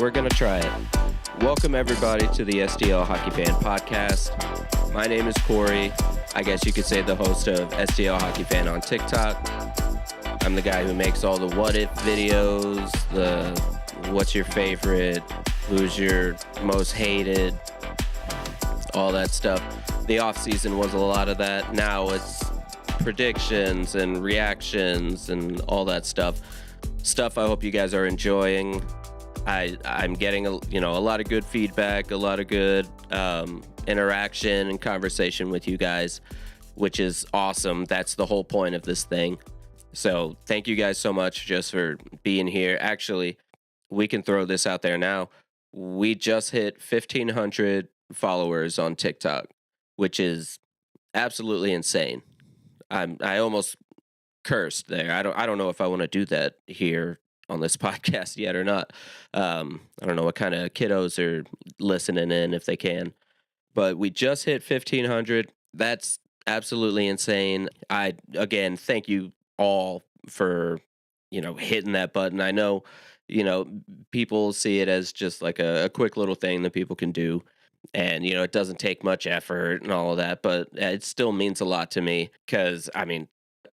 we're going to try it. Welcome, everybody, to the STL Hockey Fan Podcast. My name is Corey. I guess you could say the host of STL Hockey Fan on TikTok. I'm the guy who makes all the what if videos, the what's your favorite, who's your most hated, all that stuff. The off season was a lot of that. Now it's predictions and reactions and all that stuff. I hope you guys are enjoying. I'm getting a lot of good feedback, a lot of good interaction and conversation with you guys, which is awesome. That's the whole point of this thing. So thank you guys so much just for being here. Actually, we can throw this out there now. We just hit 1,500 followers on TikTok, which is absolutely insane. I almost cursed there. I don't know if I want to do that here on this podcast yet or not. I don't know what kind of kiddos are listening in if they can, but we just hit 1,500. That's absolutely insane. Again, thank you all for, hitting that button. I know, people see it as just like a quick little thing that people can do. And, it doesn't take much effort and all of that, but it still means a lot to me because,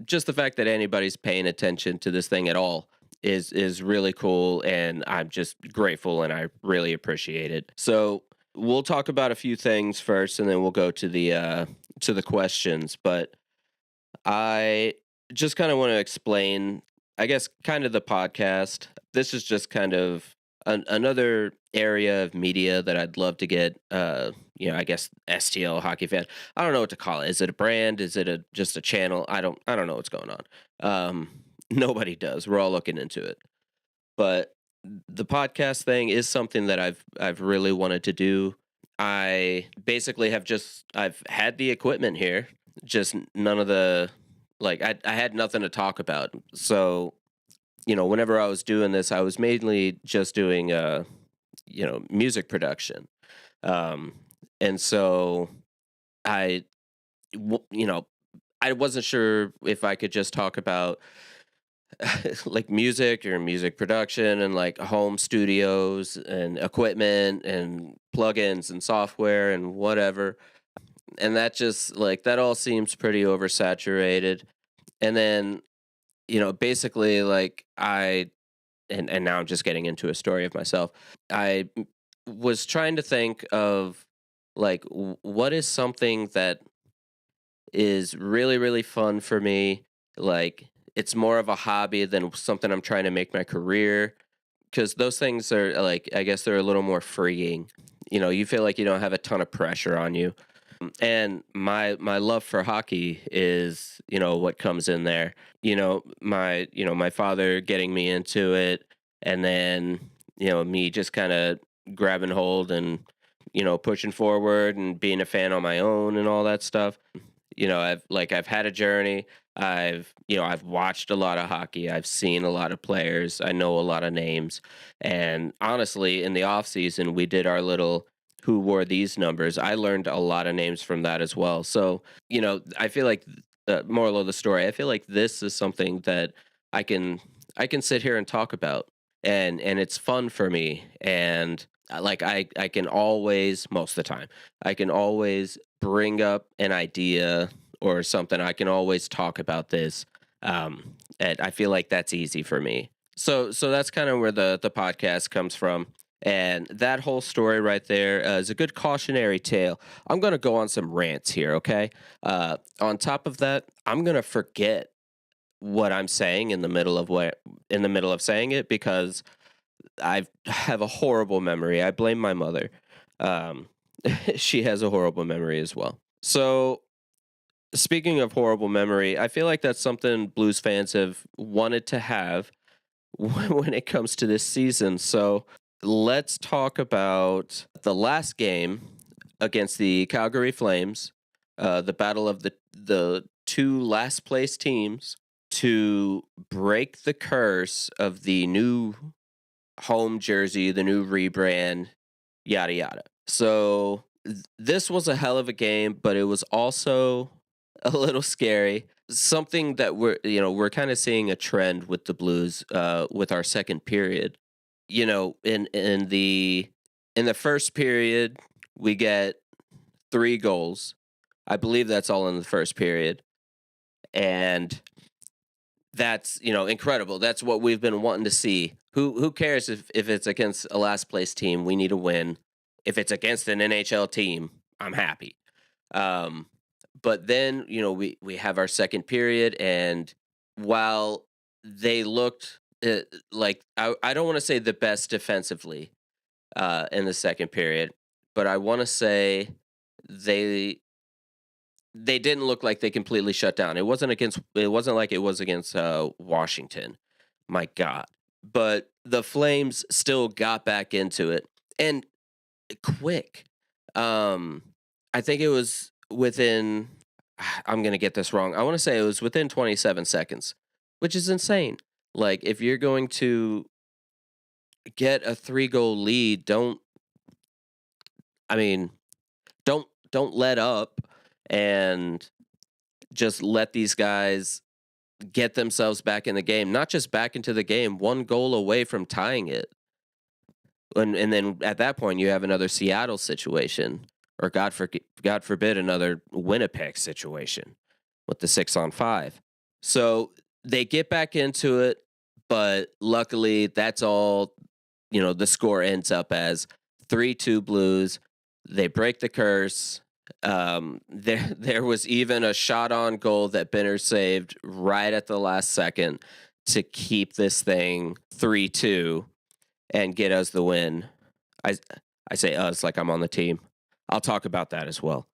just the fact that anybody's paying attention to this thing at all is really cool, and I'm just grateful and I really appreciate it. So we'll talk about a few things first, and then we'll go to the questions. But I just kind of want to explain, I guess, kind of the podcast. This is just kind of another area of media that I'd love to get, I guess STL Hockey Fan. I don't know what to call it. Is it a brand? Is it just a channel? I don't know what's going on. Nobody does. We're all looking into it. But the podcast thing is something that I've really wanted to do. I basically I've had the equipment here, just none of the, I had nothing to talk about. So, whenever I was doing this, I was mainly just doing, music production. And so I wasn't sure if I could just talk about like music or music production and like home studios and equipment and plugins and software and whatever. And that just that all seems pretty oversaturated. And then, basically and now I'm just getting into a story of myself. I was trying to think of what is something that is really, really fun for me. It's more of a hobby than something I'm trying to make my career, because those things are I guess they're a little more freeing. You feel like you don't have a ton of pressure on you. And my love for hockey is, what comes in there. My father getting me into it, and then, me just kind of grabbing hold and, pushing forward and being a fan on my own and all that stuff. I've had a journey. I've watched a lot of hockey. I've seen a lot of players. I know a lot of names. And honestly, in the off season, we did our little who wore these numbers. I learned a lot of names from that as well. So, I feel like moral of the story, I feel like this is something that I can sit here and talk about, and it's fun for me. And I can always, most of the time, I can always bring up an idea or something. I can always talk about this. And I feel like that's easy for me. So that's kind of where the podcast comes from. And that whole story right there is a good cautionary tale. I'm going to go on some rants here, okay? On top of that, I'm going to forget what I'm saying in the middle of saying it, because I have a horrible memory. I blame my mother. She has a horrible memory as well. So, speaking of horrible memory, I feel like that's something Blues fans have wanted to have when it comes to this season. So, let's talk about the last game against the Calgary Flames, the battle of the two last place teams to break the curse of the new home jersey, the new rebrand, yada yada. So this was a hell of a game, but it was also a little scary. Something that we're kind of seeing a trend with the Blues with our second period. in the first period, we get 3 goals. I believe that's all in the first period, and that's, incredible. That's what we've been wanting to see. Who cares if it's against a last place team? We need a win. If it's against an NHL team, I'm happy. Um, but then, we have our second period, and while they looked like I don't want to say the best defensively in the second period, but I want to say they they didn't look like they completely shut down. It wasn't like it was against Washington. My God. But the Flames still got back into it, and quick. Um I think it was within I'm going to get this wrong. I want to say it was within 27 seconds, which is insane. Like, if you're going to get a 3-goal lead, I mean, don't let up and just let these guys get themselves back in the game. Not just back into the game, one goal away from tying it. And then at that point you have another Seattle situation, or God forbid another Winnipeg situation with the 6-on-5. So they get back into it, but luckily that's all, the score ends up as 3-2 Blues. They break the curse. There was even a shot on goal that Benner saved right at the last second to keep this thing 3-2 and get us the win. I say us like I'm on the team. I'll talk about that as well.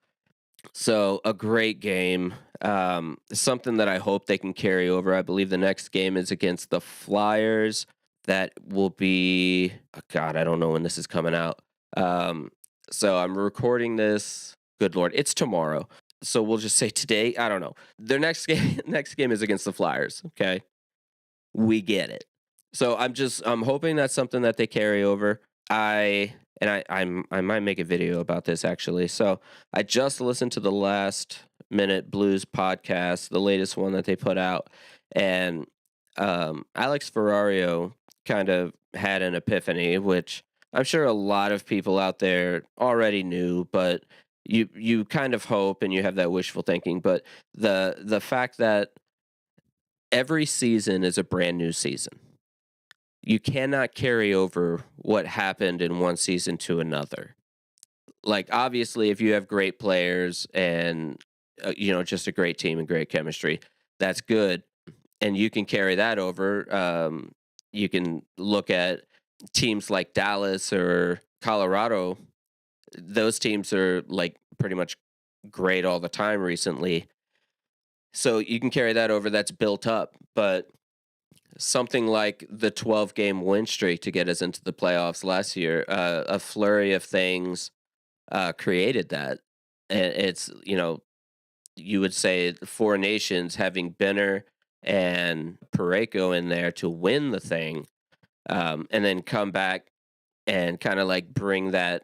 So a great game. Something that I hope they can carry over. I believe the next game is against the Flyers. That will be, oh God, I don't know when this is coming out. So I'm recording this. Good Lord, it's tomorrow. So we'll just say today. I don't know. Their next game is against the Flyers. Okay, we get it. So I'm hoping that's something that they carry over. I might make a video about this actually. So I just listened to the Last Minute Blues podcast, the latest one that they put out, and Alex Ferrario kind of had an epiphany, which I'm sure a lot of people out there already knew, but you kind of hope and you have that wishful thinking. But the fact that every season is a brand new season. You cannot carry over what happened in one season to another. Like, obviously, if you have great players and just a great team and great chemistry, that's good, and you can carry that over. You can look at teams like Dallas or Colorado. Those teams are like pretty much great all the time recently, so you can carry that over. That's built up, but something like the 12-game win streak to get us into the playoffs last year, a flurry of things created that. And it's, you would say Four Nations having Benner and Parayko in there to win the thing, and then come back and kind of like bring that,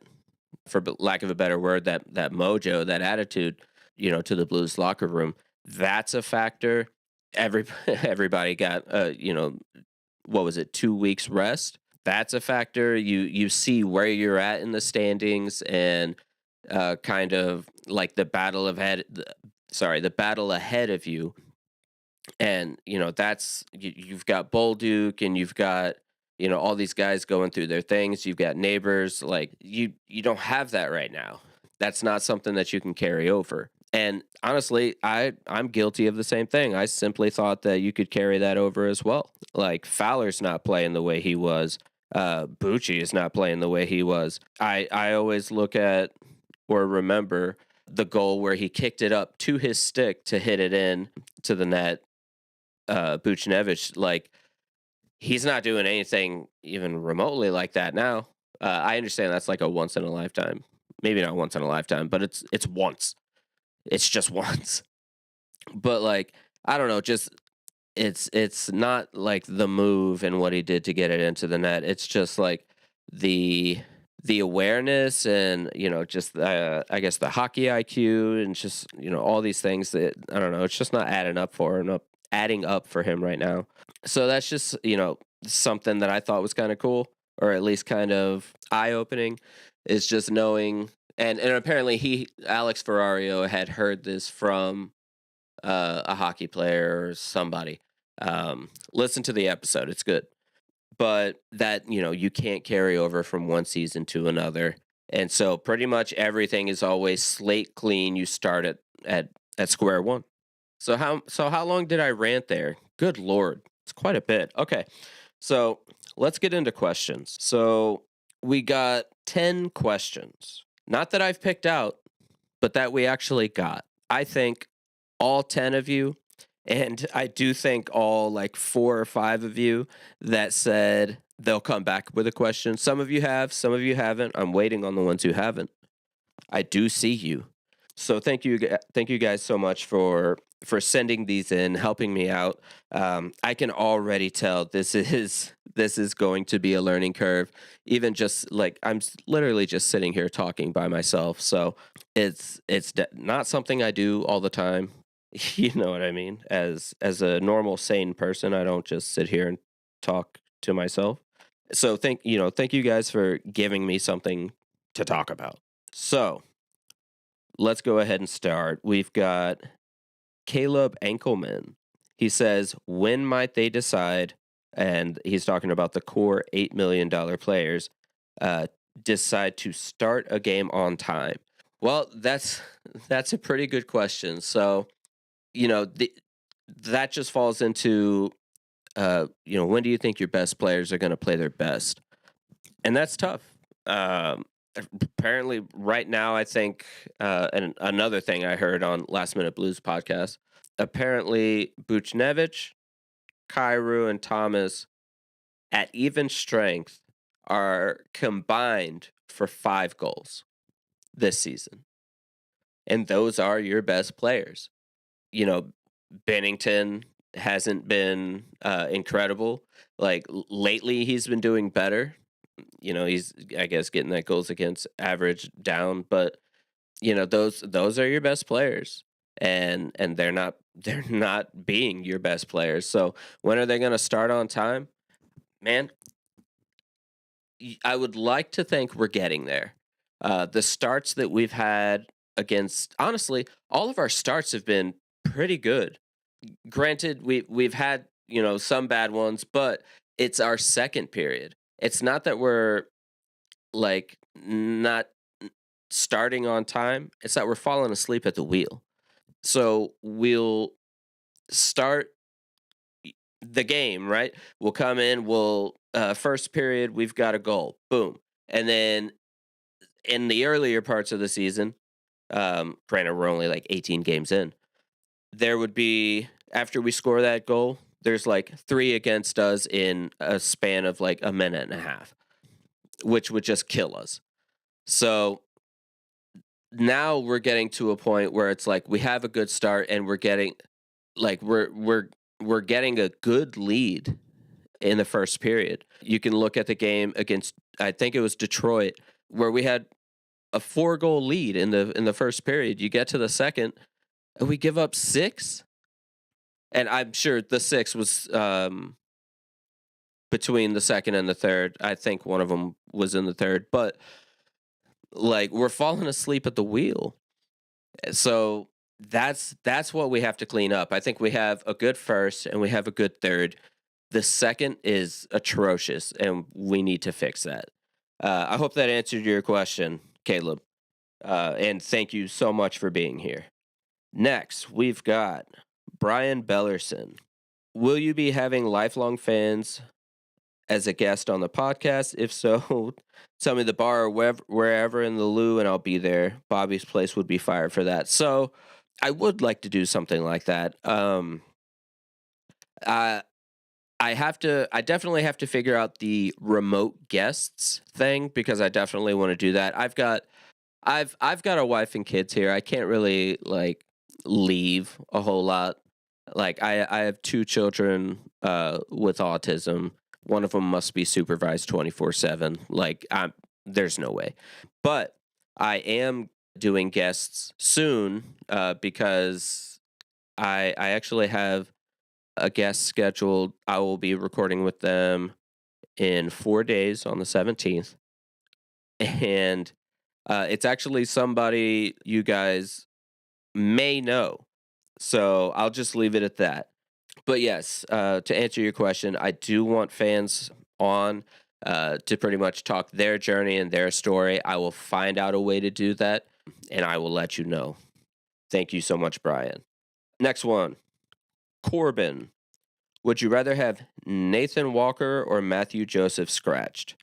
for lack of a better word, that mojo, that attitude, to the Blues locker room. That's a factor. Everybody got what was it, 2 weeks rest. That's a factor. You see where you're at in the standings, and kind of like the battle ahead of you. And that's you've got Bolduc, and you've got all these guys going through their things. You've got neighbors. Like, you don't have that right now. That's not something that you can carry over. And honestly, I'm guilty of the same thing. I simply thought that you could carry that over as well. Like, Fowler's not playing the way he was. Bucci is not playing the way he was. I always look at or remember the goal where he kicked it up to his stick to hit it in to the net. Buchnevich, like, he's not doing anything even remotely like that now. I understand that's like a once in a lifetime, maybe not once in a lifetime, but it's once. It's just once. But like, I don't know, just it's not like the move and what he did to get it into the net. It's just like the awareness and just I guess the hockey IQ and just all these things that, I don't know, it's just not adding up for him right now. So that's just something that I thought was kind of cool. or at least kind of eye-opening, is just knowing, and apparently Alex Ferrario had heard this from a hockey player or somebody. Listen to the episode; it's good. But that, you can't carry over from one season to another, and so pretty much everything is always slate clean. You start at square one. So how long did I rant there? Good lord, it's quite a bit. Okay, so let's get into questions. So we got 10 questions. Not that I've picked out, but that we actually got. I think all 10 of you, and I do think all like 4 or 5 of you that said they'll come back with a question. Some of you have, some of you haven't. I'm waiting on the ones who haven't. I do see you. So thank you guys so much for sending these in, helping me out. I can already tell this is going to be a learning curve. Even just like literally just sitting here talking by myself, so it's not something I do all the time. You know what I mean? As a normal sane person, I don't just sit here and talk to myself. So thank you guys for giving me something to talk about. So let's go ahead and start. We've got Caleb Enkelman. He says, when might they decide? And he's talking about the core $8 million players, uh, decide to start a game on time. Well, that's a pretty good question. So, that just falls into, when do you think your best players are going to play their best? And that's tough. Um, Apparently, right now, I think, and another thing I heard on Last Minute Blues podcast, apparently Buchnevich, Kyrou, and Thomas at even strength are combined for 5 goals this season. And those are your best players. You know, Bennington hasn't been incredible. Like lately, he's been doing better. He's, I guess, getting that goals against average down, but those are your best players, and they're not being your best players. So when are they going to start on time? Man, I would like to think we're getting there. The starts that we've had against, honestly, all of our starts have been pretty good. Granted, we've had some bad ones, but it's our second period. It's not that we're like not starting on time. It's that we're falling asleep at the wheel. So we'll start the game, right? We'll come in, first period, we've got a goal. Boom. And then in the earlier parts of the season, granted, we're only like 18 games in, there would be, after we score that goal, there's like 3 against us in a span of like a minute and a half, which would just kill us. So now we're getting to a point where it's like we have a good start and we're getting like we're getting a good lead in the first period. You can look at the game against, I think it was Detroit, where we had a 4-goal lead in the first period. You get to the second and we give up 6. And I'm sure the 6 was between the second and the third. I think one of them was in the third, but like we're falling asleep at the wheel. So that's what we have to clean up. I think we have a good first and we have a good third. The second is atrocious, and we need to fix that. I hope that answered your question, Caleb. And thank you so much for being here. Next, we've got Brian Bellerson. Will you be having lifelong fans as a guest on the podcast? If so, tell me the bar or wherever in the Lou, and I'll be there. Bobby's Place would be fired for that. So I would like to do something like that. I definitely have to figure out the remote guests thing, because I definitely want to do that. I've got a wife and kids here. I can't really like leave a whole lot. Like I have 2 children with autism. One of them must be supervised 24/7. Like there's no way. But I am doing guests soon because I actually have a guest scheduled. I will be recording with them in 4 days on the 17th, and it's actually somebody you guys may know. So I'll just leave it at that. But yes, to answer your question, I do want fans on to pretty much talk their journey and their story. I will find out a way to do that, and I will let you know. Thank you so much, Brian. Next one, Corbin. Would you rather have Nathan Walker or Matthew Joseph scratched?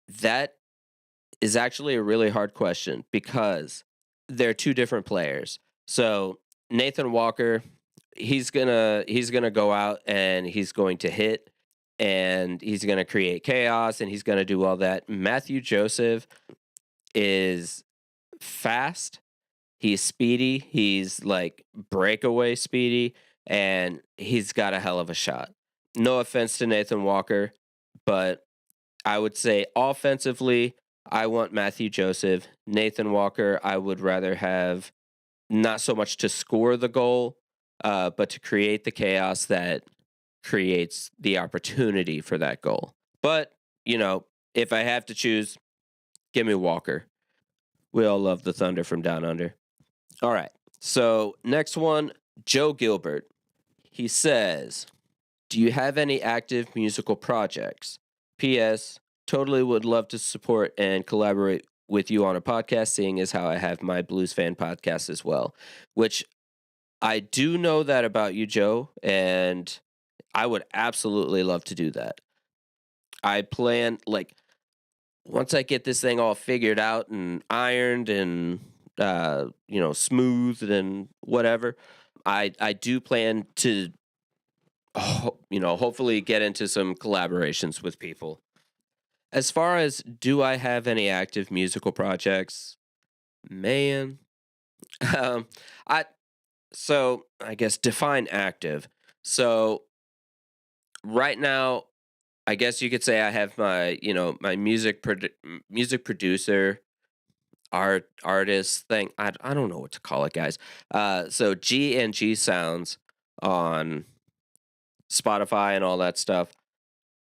That is actually a really hard question because they're two different players. So Nathan Walker, he's gonna go out and he's going to hit and he's gonna create chaos and he's gonna do all that. Matthew Joseph is fast. He's speedy. He's like breakaway speedy, and he's got a hell of a shot. No offense to Nathan Walker, but I would say offensively, I want Matthew Joseph. Nathan Walker, I would rather have not so much to score the goal, but to create the chaos that creates the opportunity for that goal. But, if I have to choose, give me Walker. We all love the Thunder from down under. All right. So, next one, Joe Gilbert. He says, do you have any active musical projects? P.S. Totally would love to support and collaborate with you on a podcast, seeing as how I have my Blues Fan podcast as well, which I do know that about you, Joe, and I would absolutely love to do that. I plan, once I get this thing all figured out and ironed and, smoothed and whatever, I do plan to, hopefully get into some collaborations with people. As far as do I have any active musical projects? Man, um, I I guess define active. So right now, I guess you could say I have my music producer artist thing. I don't know what to call it, guys. So G and G Sounds on Spotify and all that stuff.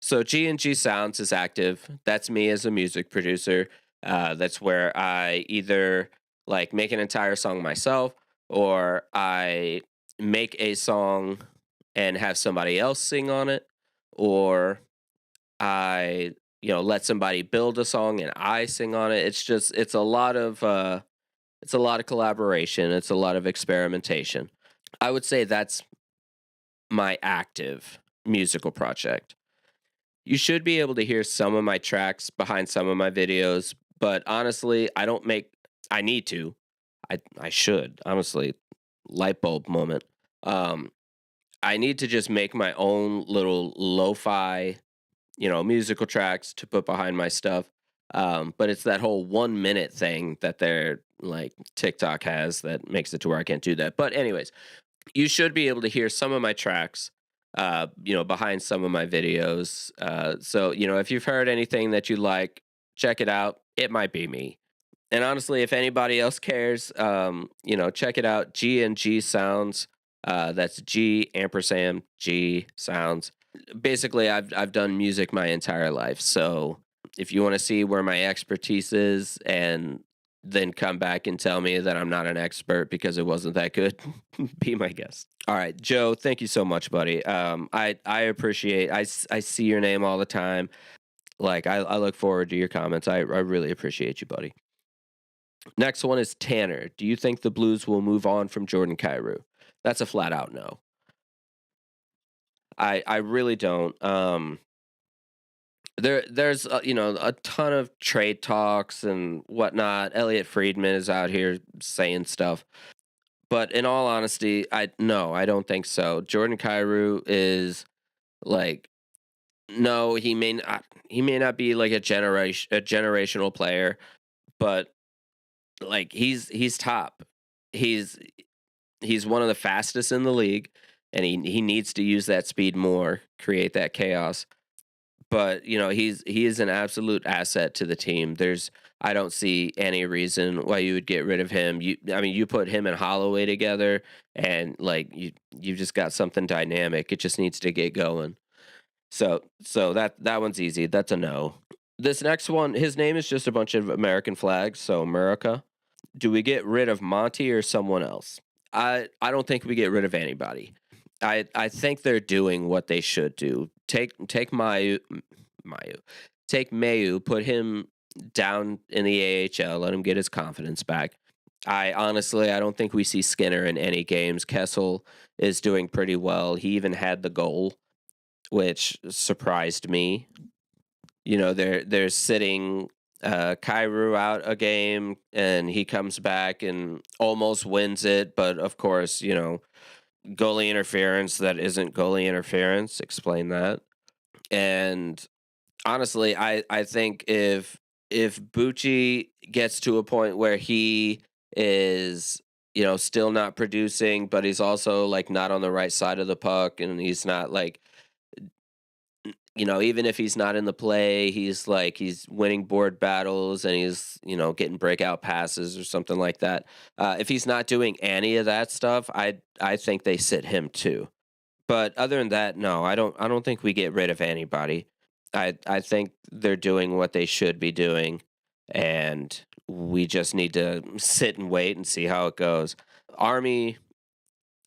So G and G Sounds is active. That's me as a music producer. That's where I either make an entire song myself, or I make a song and have somebody else sing on it, or I let somebody build a song and I sing on it. It's a lot of collaboration. It's a lot of experimentation. I would say that's my active musical project. You should be able to hear some of my tracks behind some of my videos, but honestly, I need to. I should, honestly. Light bulb moment. Um, I need to just make my own little lo-fi, musical tracks to put behind my stuff. But it's that whole 1 minute thing that they're TikTok has that makes it to where I can't do that. But anyways, you should be able to hear some of my tracks, behind some of my videos. So, if you've heard anything that you like, check it out. It might be me. And honestly, if anybody else cares, check it out. G and G Sounds. That's G ampersand G Sounds. Basically, I've done music my entire life. So if you want to see where my expertise is and then come back and tell me that I'm not an expert because it wasn't that good, be my guest. All right, Joe, thank you so much, buddy. I appreciate, I see your name all the time. I look forward to your comments. I really appreciate you, buddy. Next one is Tanner. Do you think the Blues will move on from Jordan Kyrou? That's a flat out no. I really don't. There's a ton of trade talks and whatnot. Elliot Friedman is out here saying stuff, but in all honesty, I don't think so. Jordan Kyrou is like no, he may not be like a generational player, but he's top. He's he's one of the fastest in the league, and he needs to use that speed more, create that chaos. But he is an absolute asset to the team. I don't see any reason why you would get rid of him. You put him and Holloway together, and you've just got something dynamic. It just needs to get going. So that one's easy. That's a no. This next one, his name is just a bunch of American flags, so America. Do we get rid of Monty or someone else? I don't think we get rid of anybody. I think they're doing what they should do. Take Mayu, take Mayu, put him down in the AHL, let him get his confidence back. I don't think we see Skinner in any games. Kessel is doing pretty well. He even had the goal, which surprised me. They're sitting Kairu out a game, and he comes back and almost wins it. But of course, goalie interference that isn't goalie interference. Explain that. And honestly, I think if Bucci gets to a point where he is still not producing, but he's also like not on the right side of the puck, and he's not like even if he's not in the play, he's winning board battles, and he's getting breakout passes or something like that. If he's not doing any of that stuff, I think they sit him too. But other than that, no, I don't think we get rid of anybody. I think they're doing what they should be doing, and we just need to sit and wait and see how it goes. Army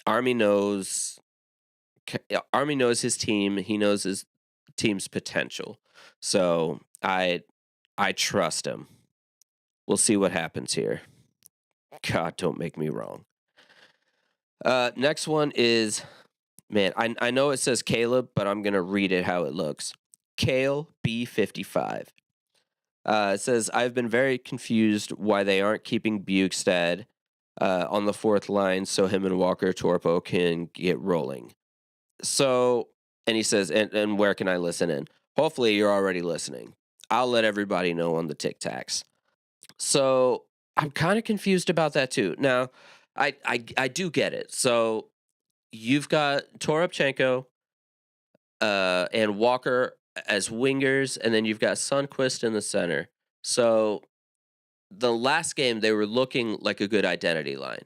Army knows Army knows his team. He knows his team's potential. So I trust him. We'll see what happens here. God, don't make me wrong. Next one is, man, I know it says Caleb, but I'm gonna read it how it looks. Kale B55. It says, I've been very confused why they aren't keeping Bukestad on the fourth line so him and Walker Torpo can get rolling. So, and he says, and where can I listen in? Hopefully you're already listening. I'll let everybody know on the Tic Tacs. So I'm kind of confused about that too. Now, I do get it. So you've got Toropchenko and Walker as wingers, and then you've got Sundqvist in the center. So the last game they were looking like a good identity line.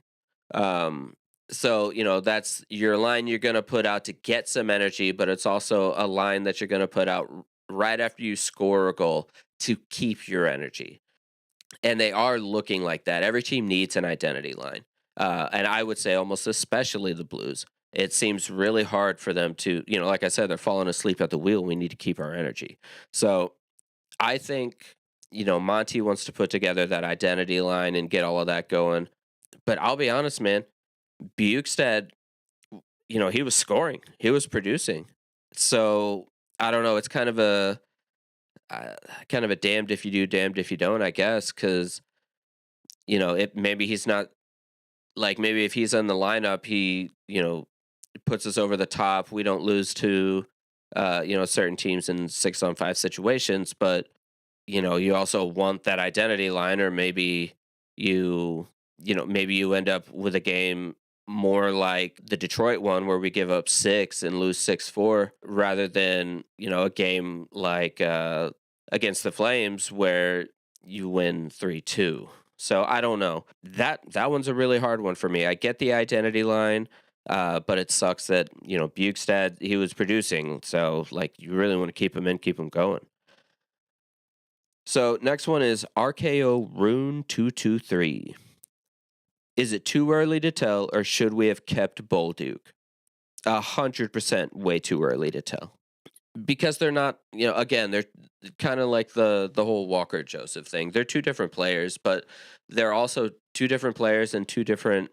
So that's your line you're going to put out to get some energy, but it's also a line that you're going to put out right after you score a goal to keep your energy. And they are looking like that. Every team needs an identity line. And I would say almost especially the Blues. It seems really hard for them to, like I said, they're falling asleep at the wheel. We need to keep our energy. So I think, Monty wants to put together that identity line and get all of that going. But I'll be honest, man, Bukestad, he was scoring. He was producing. So I don't know. It's kind of a damned if you do, damned if you don't, I guess, because maybe he's not maybe if he's in the lineup, he puts us over the top. We don't lose to certain teams in 6-on-5 situations, but you also want that identity line, or maybe maybe you end up with a game more like the Detroit one where we give up 6 and lose 6-4, rather than a game like against the Flames where you win 3-2. So I don't know. That one's a really hard one for me. I get the identity line, but it sucks that Bukestad, he was producing. So you really want to keep him in, keep him going. So next one is RKO Rune 223. Is it too early to tell, or should we have kept Bolduc? 100% way too early to tell. Because they're not, again, they're kind of like the whole Walker Joseph thing. They're two different players, but they're also two different players in two different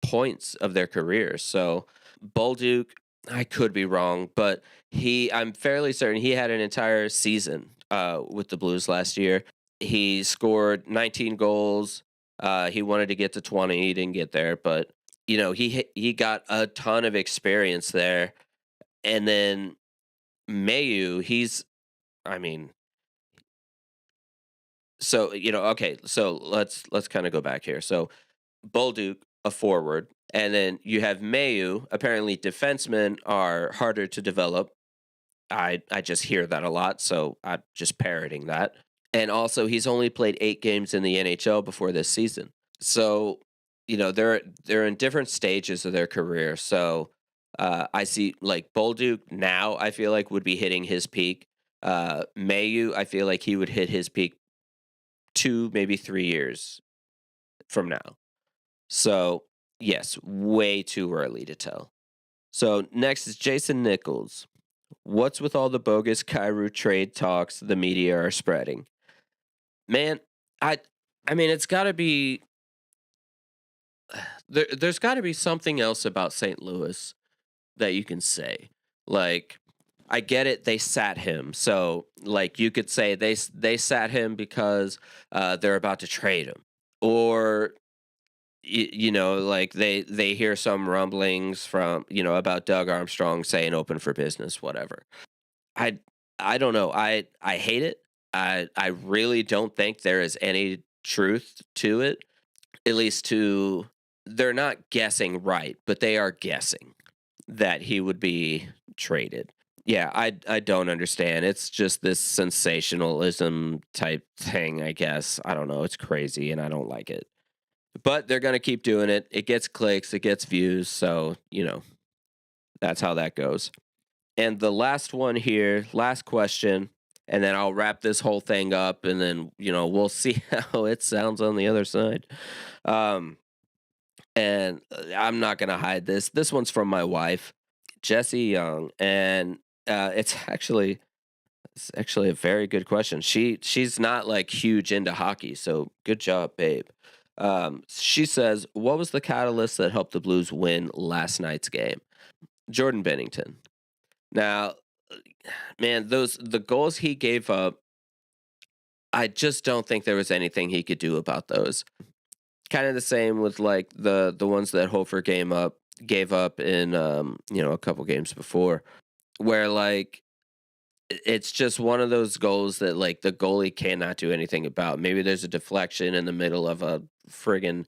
points of their careers. So Bolduc, I could be wrong, but I'm fairly certain he had an entire season with the Blues last year. He scored 19 goals. He wanted to get to 20. He didn't get there, but he got a ton of experience there. And then Mayu, okay, so let's kind of go back here. So Bolduc, a forward, and then you have Mayu. Apparently defensemen are harder to develop. I just hear that a lot, so I'm just parroting that. And also he's only played 8 games in the NHL before this season. So, they're in different stages of their career. So I see like Bolduc now. I feel like would be hitting his peak. Mayu, I feel like he would hit his peak 2, maybe 3 years from now. So yes, way too early to tell. So next is Jason Nichols. What's with all the bogus Kairu trade talks the media are spreading? Man, I I mean it's got to be there's got to be something else about St. Louis that you can say. Like I get it they sat him. So like you could say they sat him because they're about to trade him. Or like they hear some rumblings from, about Doug Armstrong saying open for business, whatever. I I don't know. I hate it. I really don't think there is any truth to it. At least to they're not guessing right, but they are guessing that he would be traded. Yeah, I don't understand. It's just this sensationalism type thing, I guess. I don't know. It's crazy and I don't like it. But they're going to keep doing it. It gets clicks, it gets views, so, that's how that goes. And the last one here, last question, and then I'll wrap this whole thing up and then, we'll see how it sounds on the other side. And I'm not going to hide this. This one's from my wife, Jessie Young, and it's actually a very good question. She's not like huge into hockey, so good job, babe. She says, "What was the catalyst that helped the Blues win last night's game?" Jordan Bennington. Now, man, the goals he gave up, I just don't think there was anything he could do about those. Kind of the same with like the ones that Hofer gave up in a couple games before, where like it's just one of those goals that like the goalie cannot do anything about. Maybe there's a deflection in the middle of a friggin'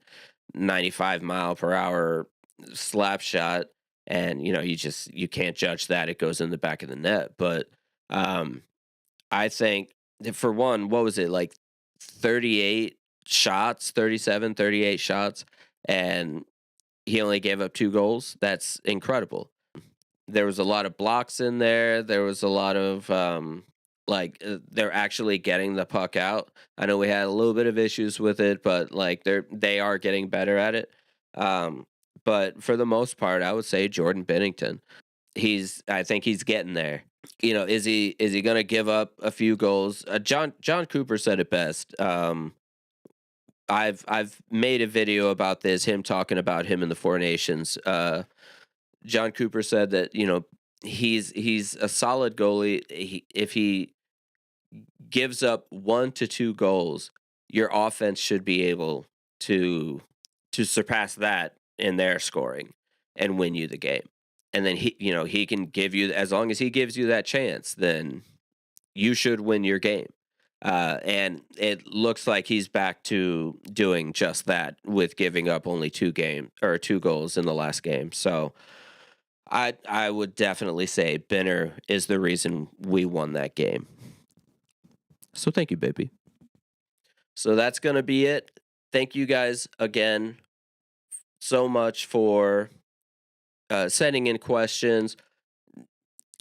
95-mile-per-hour slap shot, and you can't judge that. It goes in the back of the net. But I think that for one, what was it like 38 shots, 37, 38 shots, and he only gave up 2 goals? That's incredible. There was a lot of blocks in there. There was a lot of they're actually getting the puck out. I know we had a little bit of issues with it, but like they are getting better at it. But for the most part, I would say Jordan Bennington. I think he's getting there. Is he going to give up a few goals? John Cooper said it best. I've made a video about this. Him talking about him in the Four Nations. John Cooper said that he's a solid goalie. If he gives up 1 to 2 goals, your offense should be able to surpass that in their scoring and win you the game. And then he can give you, as long as he gives you that chance, then you should win your game. And it looks like he's back to doing just that with giving up only 2 goals in the last game. So I would definitely say Benner is the reason we won that game. So thank you, baby. So that's going to be it. Thank you guys again so much for sending in questions,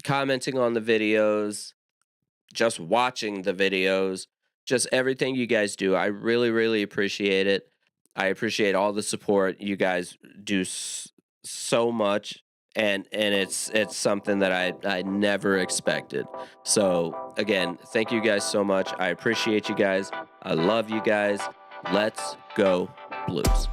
commenting on the videos, just watching the videos, just everything you guys do. I really, really appreciate it. I appreciate all the support. You guys do so much. And it's something that I never expected. So again, thank you guys so much. I appreciate you guys. I love you guys. Let's go Blues.